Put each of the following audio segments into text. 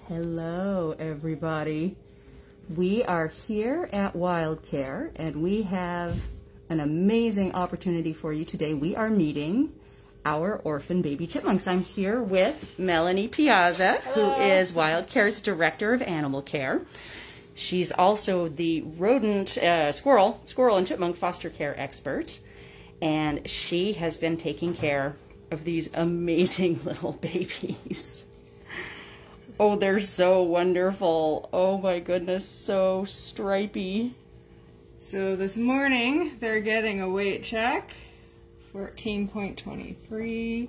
Hello, everybody. We are here at WildCare, and we have an amazing opportunity for you today. We are meeting our orphan baby chipmunks. I'm here with Melanie Piazza, who is WildCare's Director of Animal Care. She's also the rodent, squirrel and chipmunk foster care expert, and she has been taking care of these amazing little babies. Oh, they're so wonderful. Oh my goodness, so stripy. So this morning, they're getting a weight check, 14.23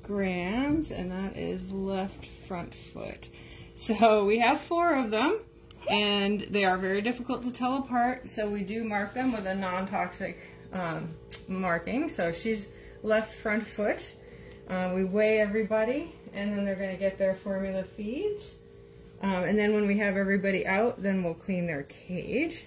grams, and that is left front foot. So we have 4 of them, and they are very difficult to tell apart, so we do mark them with a non-toxic marking. So she's left front foot. We weigh everybody, and then they're going to get their formula feeds. And then when we have everybody out, then we'll clean their cage.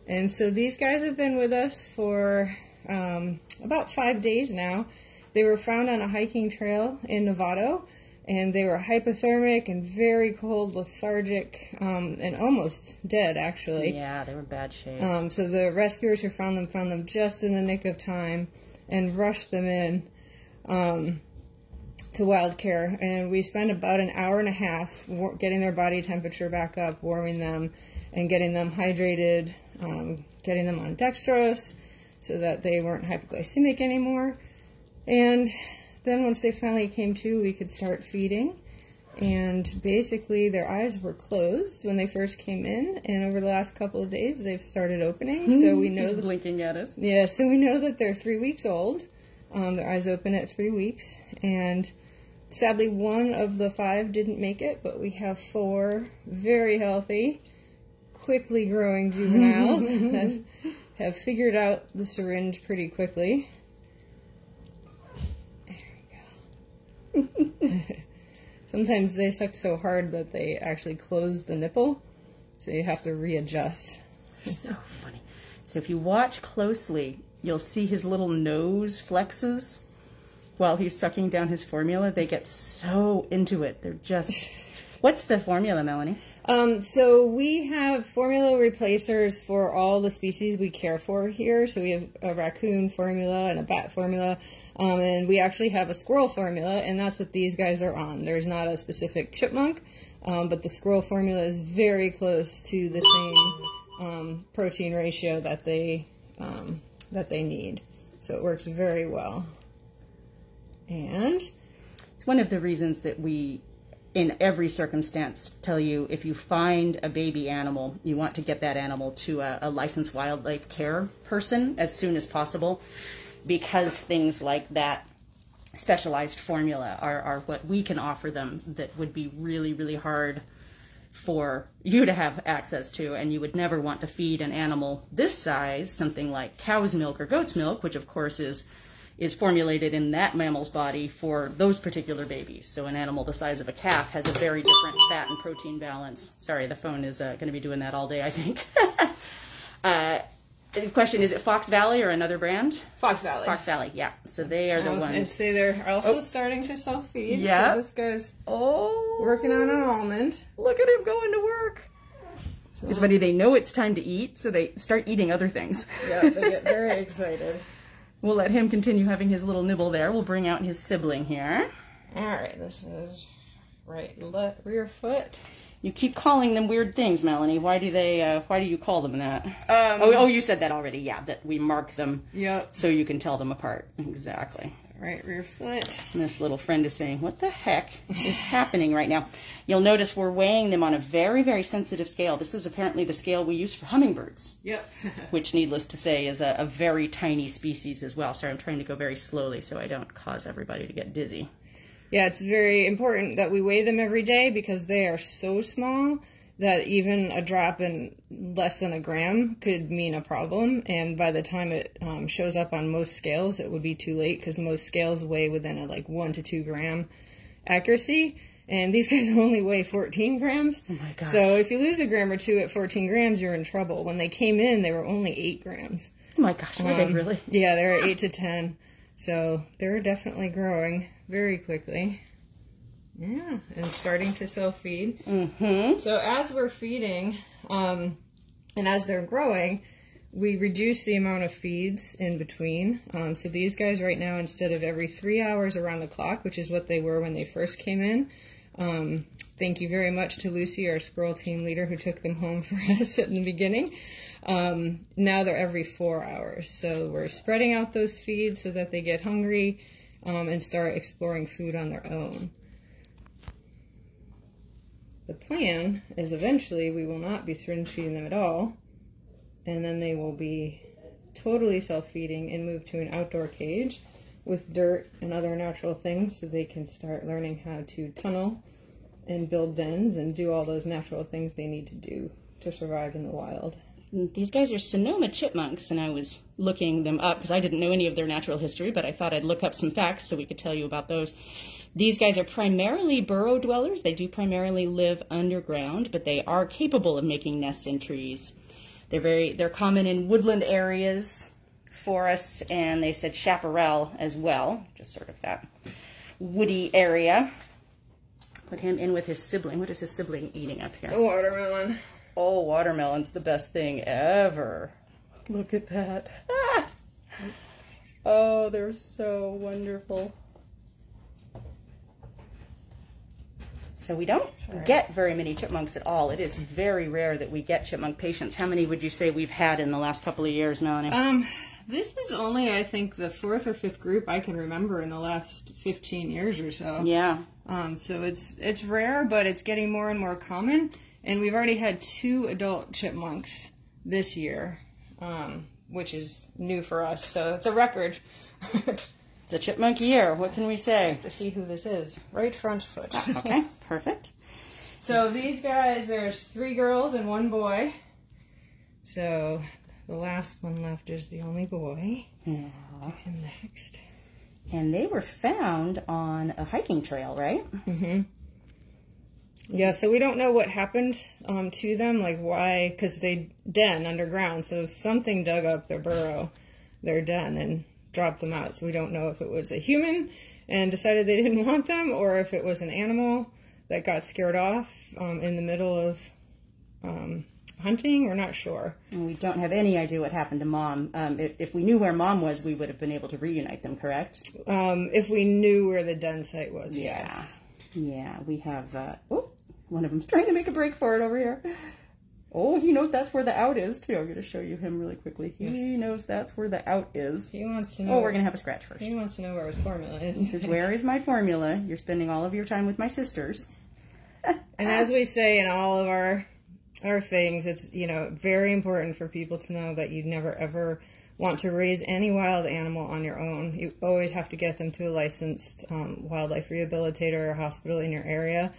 And so these guys have been with us for about 5 days now. They were found on a hiking trail in Novato, and they were hypothermic and very cold, lethargic, and almost dead, actually. Yeah, they were in bad shape. So the rescuers who found them just in the nick of time and rushed them in to WildCare, and we spent about an hour and a half getting their body temperature back up, warming them, and getting them hydrated, getting them on dextrose so that they weren't hypoglycemic anymore. And then once they finally came to, we could start feeding. And basically their eyes were closed when they first came in, and over the last couple of days they've started opening. So we know He's blinking at us. Yeah, so we know that they're 3 weeks old. Their eyes open at 3 weeks, and sadly 1 of the 5 didn't make it, but we have 4 very healthy, quickly growing juveniles that have figured out the syringe pretty quickly. There we go. Sometimes they suck so hard that they actually close the nipple, so you have to readjust. So funny. So if you watch closely, you'll see his little nose flexes while he's sucking down his formula. They get so into it. They're just... What's the formula, Melanie? So we have formula replacers for all the species we care for here. So we have a raccoon formula and a bat formula, and we actually have a squirrel formula, and that's what these guys are on. There's not a specific chipmunk, but the squirrel formula is very close to the same protein ratio that they need. So it works very well. And it's one of the reasons that we, in every circumstance, tell you if you find a baby animal, you want to get that animal to a licensed wildlife care person as soon as possible, because things like that specialized formula are what we can offer them that would be really, really hard for you to have access to, and you would never want to feed an animal this size something like cow's milk or goat's milk, which of course is formulated in that mammal's body for those particular babies. So an animal the size of a calf has a very different fat and protein balance. Sorry, the phone is going to be doing that all day, I think. The question, is it Fox Valley or another brand? Fox Valley. Fox Valley, yeah. So they are the ones. And see, they're also starting to self-feed. Yeah. So this guy's working on an almond. Look at him going to work. So. It's funny, they know it's time to eat, so they start eating other things. Yeah, they get very excited. We'll let him continue having his little nibble there. We'll bring out his sibling here. All right, this is rear foot. You keep calling them weird things, Melanie. Why do you call them that? Oh, you said that already. Yeah, that we mark them. Yep. So you can tell them apart. Exactly. Right rear foot. And this little friend is saying, what the heck is happening right now? You'll notice we're weighing them on a very, very sensitive scale. This is apparently the scale we use for hummingbirds. Yep. Which, needless to say, is a very tiny species as well. Sorry, I'm trying to go very slowly so I don't cause everybody to get dizzy. Yeah, it's very important that we weigh them every day because they are so small that even a drop in less than a gram could mean a problem. And by the time it shows up on most scales, it would be too late because most scales weigh within a 1 to 2 gram accuracy. And these guys only weigh 14 grams. Oh my gosh. So if you lose a gram or 2 at 14 grams, you're in trouble. When they came in, they were only 8 grams. Oh my gosh, were they really? Yeah, they're 8 to 10. So they're definitely growing very quickly. Yeah, and starting to self-feed. Mm-hmm. So as we're feeding, and as they're growing, we reduce the amount of feeds in between. So these guys right now, instead of every 3 hours around the clock, which is what they were when they first came in, thank you very much to Lucy, our squirrel team leader, who took them home for us at the beginning. Now they're every 4 hours. So we're spreading out those feeds so that they get hungry and start exploring food on their own. The plan is eventually we will not be syringe feeding them at all, and then they will be totally self-feeding and move to an outdoor cage with dirt and other natural things so they can start learning how to tunnel and build dens and do all those natural things they need to do to survive in the wild. These guys are Sonoma Chipmunks, and I was looking them up because I didn't know any of their natural history, but I thought I'd look up some facts so we could tell you about those. These guys are primarily burrow dwellers. They do primarily live underground, but they are capable of making nests in trees. They're common in woodland areas, forests, and they said chaparral as well, just sort of that woody area. Put him in with his sibling. What is his sibling eating up here? A watermelon. Oh, watermelon's the best thing ever. Look at that. Ah! Oh, they're so wonderful. So we don't get very many chipmunks at all. It is very rare that we get chipmunk patients. How many would you say we've had in the last couple of years, Melanie? This is only, I think, the 4th or 5th group I can remember in the last 15 years or so. Yeah. So it's rare, but it's getting more and more common. And we've already had 2 adult chipmunks this year, which is new for us. So it's a record. It's a chipmunk year. What can we say? To see who this is. Right front foot. Okay, perfect. So these guys, there's 3 girls and 1 boy. So the last one left is the only boy. Yeah. Do him next. And they were found on a hiking trail, right? Mm-hmm. Yeah, so we don't know what happened to them, like why, because they den underground, so something dug up their burrow, their den, and dropped them out. So we don't know if it was a human and decided they didn't want them, or if it was an animal that got scared off in the middle of hunting. We're not sure. And we don't have any idea what happened to Mom. If we knew where Mom was, we would have been able to reunite them, correct? If we knew where the den site was, yeah. Yes. Yeah, we have... oh, one of them's trying to make a break for it over here. Oh, he knows that's where the out is, too. I'm going to show you him really quickly. He knows that's where the out is. He wants to know... Oh, we're going to have a scratch first. He wants to know where his formula is. He says, where is my formula? You're spending all of your time with my sisters. And as we say in all of our things, it's, you know, very important for people to know that you'd never, ever want to raise any wild animal on your own. You always have to get them to a licensed wildlife rehabilitator or hospital in your area.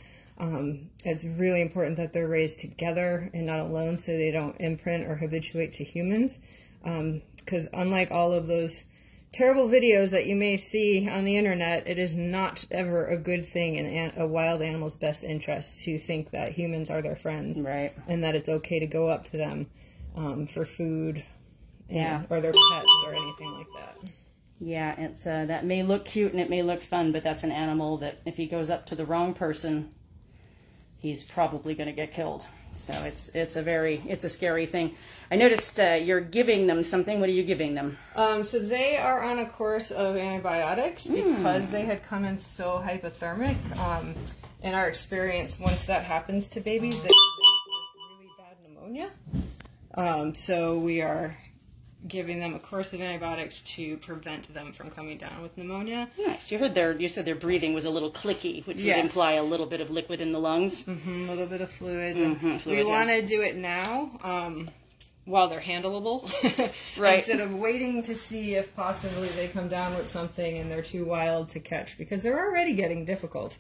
It's really important that they're raised together and not alone so they don't imprint or habituate to humans. Because unlike all of those terrible videos that you may see on the internet, it is not ever a good thing in a wild animal's best interest to think that humans are their friends. Right. And that it's okay to go up to them for food, yeah, or their pets or anything like that. Yeah, it's that may look cute and it may look fun, but that's an animal that if he goes up to the wrong person, he's probably going to get killed. So it's a scary thing. I noticed you're giving them something. What are you giving them? So they are on a course of antibiotics because they had come in so hypothermic. In our experience, once that happens to babies, they end up with really bad pneumonia. So we are giving them a course of antibiotics to prevent them from coming down with pneumonia. Nice. You said their breathing was a little clicky, which would imply a little bit of liquid in the lungs. A little bit of fluid. We want to do it now while they're handleable. Right. Instead of waiting to see if possibly they come down with something and they're too wild to catch, because they're already getting difficult.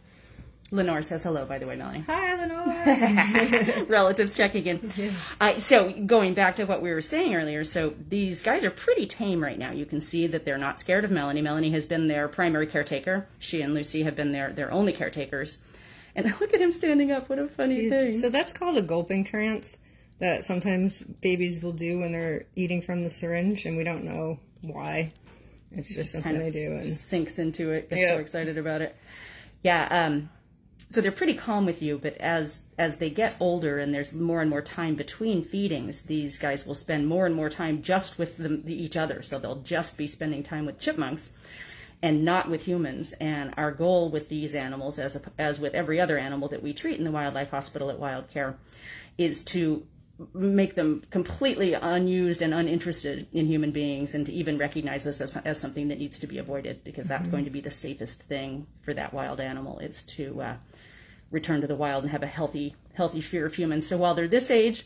Lenore says hello, by the way, Melanie. Hi, Lenore. Relatives checking in. Yes. So going back to what we were saying earlier, so these guys are pretty tame right now. You can see that they're not scared of Melanie. Melanie has been their primary caretaker. She and Lucy have been their only caretakers. And look at him standing up. What a funny thing. So that's called a gulping trance that sometimes babies will do when they're eating from the syringe, and we don't know why. It's just something they do. And sinks into it. Gets so excited about it. Yeah, So they're pretty calm with you, but as they get older and there's more and more time between feedings, these guys will spend more and more time just with each other. So they'll just be spending time with chipmunks and not with humans. And our goal with these animals, as with every other animal that we treat in the wildlife hospital at WildCare, is to make them completely unused and uninterested in human beings, and to even recognize this as something that needs to be avoided, because that's going to be the safest thing for that wild animal, is to return to the wild and have a healthy fear of humans. So while they're this age,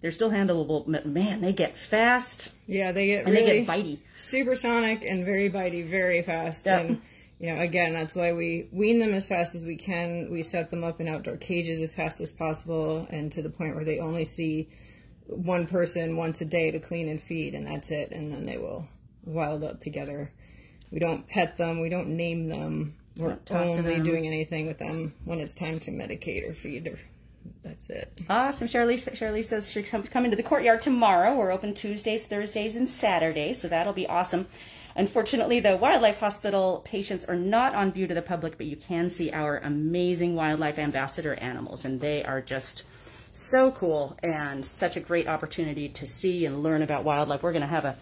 they're still handleable. Man, they get fast. Yeah, they get they get bitey. Supersonic and very bitey very fast. Yep. And you know, again, that's why we wean them as fast as we can. We set them up in outdoor cages as fast as possible, and to the point where they only see one person once a day to clean and feed, and that's it. And then they will wild up together. We don't pet them. We don't name them. We're only doing anything with them when it's time to medicate or feed, or that's it. Awesome. Shirley says she's coming to the courtyard tomorrow. We're open Tuesdays, Thursdays, and Saturdays, so that'll be awesome. Unfortunately, the wildlife hospital patients are not on view to the public, but you can see our amazing wildlife ambassador animals, and they are just so cool and such a great opportunity to see and learn about wildlife. We're going to have a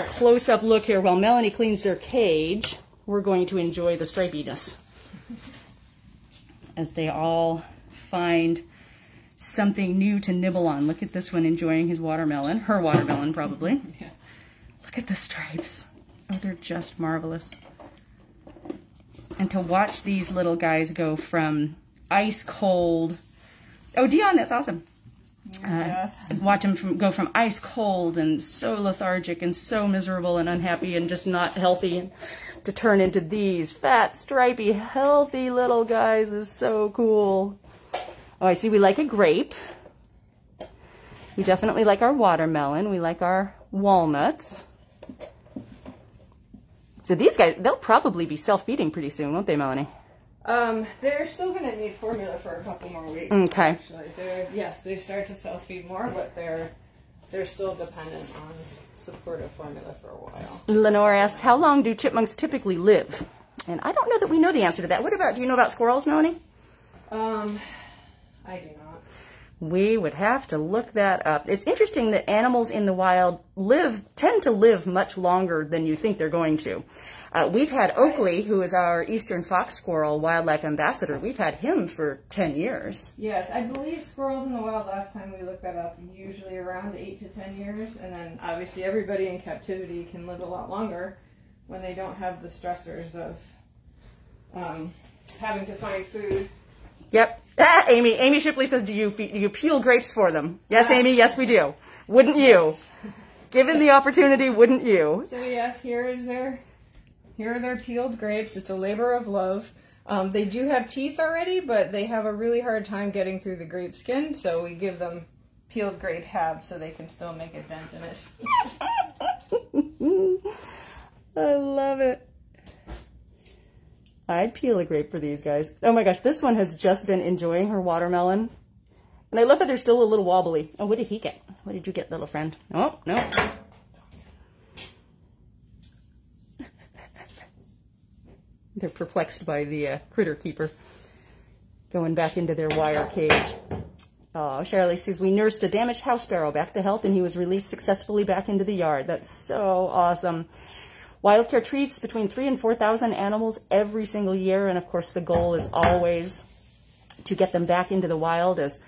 close-up look here while Melanie cleans their cage. We're going to enjoy the stripiness as they all find something new to nibble on. Look at this one enjoying his watermelon, her watermelon probably. Yeah. Look at the stripes. Oh, they're just marvelous. And to watch these little guys go from ice cold. Oh, Dion, that's awesome. Yeah. Watch them go from ice cold and so lethargic and so miserable and unhappy and just not healthy, to turn into these fat, stripy, healthy little guys is so cool. Oh, I see we like a grape. We definitely like our watermelon. We like our walnuts. So these guys, they'll probably be self-feeding pretty soon, won't they, Melanie? They're still going to need formula for a couple more weeks. Okay. Actually, yes, they start to self-feed more, but they're still dependent on supportive formula for a while. Lenore asks, how long do chipmunks typically live? And I don't know that we know the answer to that. Do you know about squirrels, Melanie? I do not. We would have to look that up. It's interesting that animals in the wild tend to live much longer than you think they're going to. We've had Oakley, who is our eastern fox squirrel wildlife ambassador. We've had him for 10 years. Yes, I believe squirrels in the wild, last time we looked that up, usually around 8 to 10 years. And then obviously everybody in captivity can live a lot longer when they don't have the stressors of having to find food. Yep. Amy Shipley says, do you peel grapes for them? Yes, Amy, yes, we do. Wouldn't you? Yes. Given the opportunity, wouldn't you? So yes, here are their peeled grapes. It's a labor of love. They do have teeth already, but they have a really hard time getting through the grape skin, so we give them peeled grape halves so they can still make a dent in it. I love it. I'd peel a grape for these guys. Oh my gosh, this one has just been enjoying her watermelon. And I love that they're still a little wobbly. Oh, what did he get? What did you get, little friend? Oh, no. They're perplexed by the critter keeper going back into their wire cage. Oh, Shirley says, we nursed a damaged house sparrow back to health and he was released successfully back into the yard. That's so awesome. WildCare treats between 3,000 and 4,000 animals every single year, and of course the goal is always to get them back into the wild as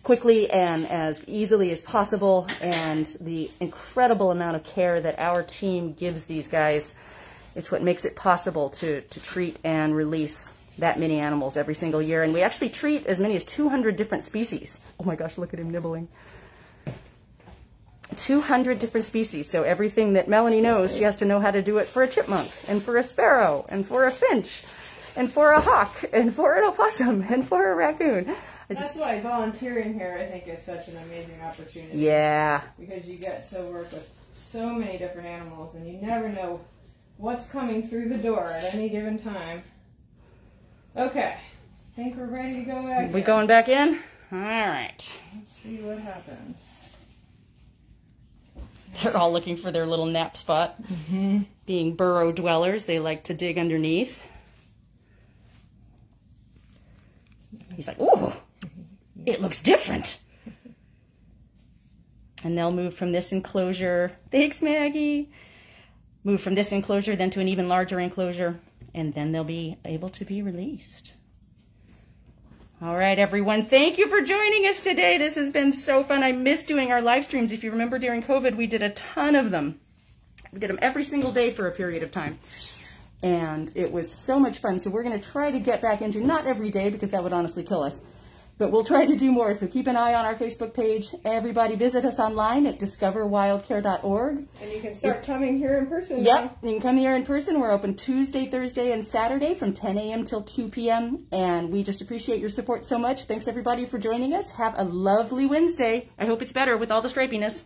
quickly and as easily as possible. And the incredible amount of care that our team gives these guys is what makes it possible to treat and release that many animals every single year. And we actually treat as many as 200 different species. Oh my gosh, look at him nibbling. 200 different species. So everything that Melanie knows, she has to know how to do it for a chipmunk, and for a sparrow, and for a finch, and for a hawk, and for an opossum, and for a raccoon. That's why volunteering here, I think, is such an amazing opportunity. Yeah. Because you get to work with so many different animals, and you never know what's coming through the door at any given time. Okay. I think we're ready to go back in. We going back in? All right. Let's see what happens. They're all looking for their little nap spot. Mm-hmm. Being burrow dwellers, they like to dig underneath. He's like, ooh, it looks different. And they'll move from this enclosure. Thanks, Maggie. Move from this enclosure then to an even larger enclosure, and then they'll be able to be released. All right, everyone. Thank you for joining us today. This has been so fun. I miss doing our live streams. If you remember during COVID, we did a ton of them. We did them every single day for a period of time. And it was so much fun. So we're going to try to get back into, not every day because that would honestly kill us, but we'll try to do more. So keep an eye on our Facebook page. Everybody visit us online at discoverwildcare.org. And you can start coming here in person. Yep, you can come here in person. We're open Tuesday, Thursday, and Saturday from 10 a.m. till 2 p.m. And we just appreciate your support so much. Thanks, everybody, for joining us. Have a lovely Wednesday. I hope it's better with all the stripiness.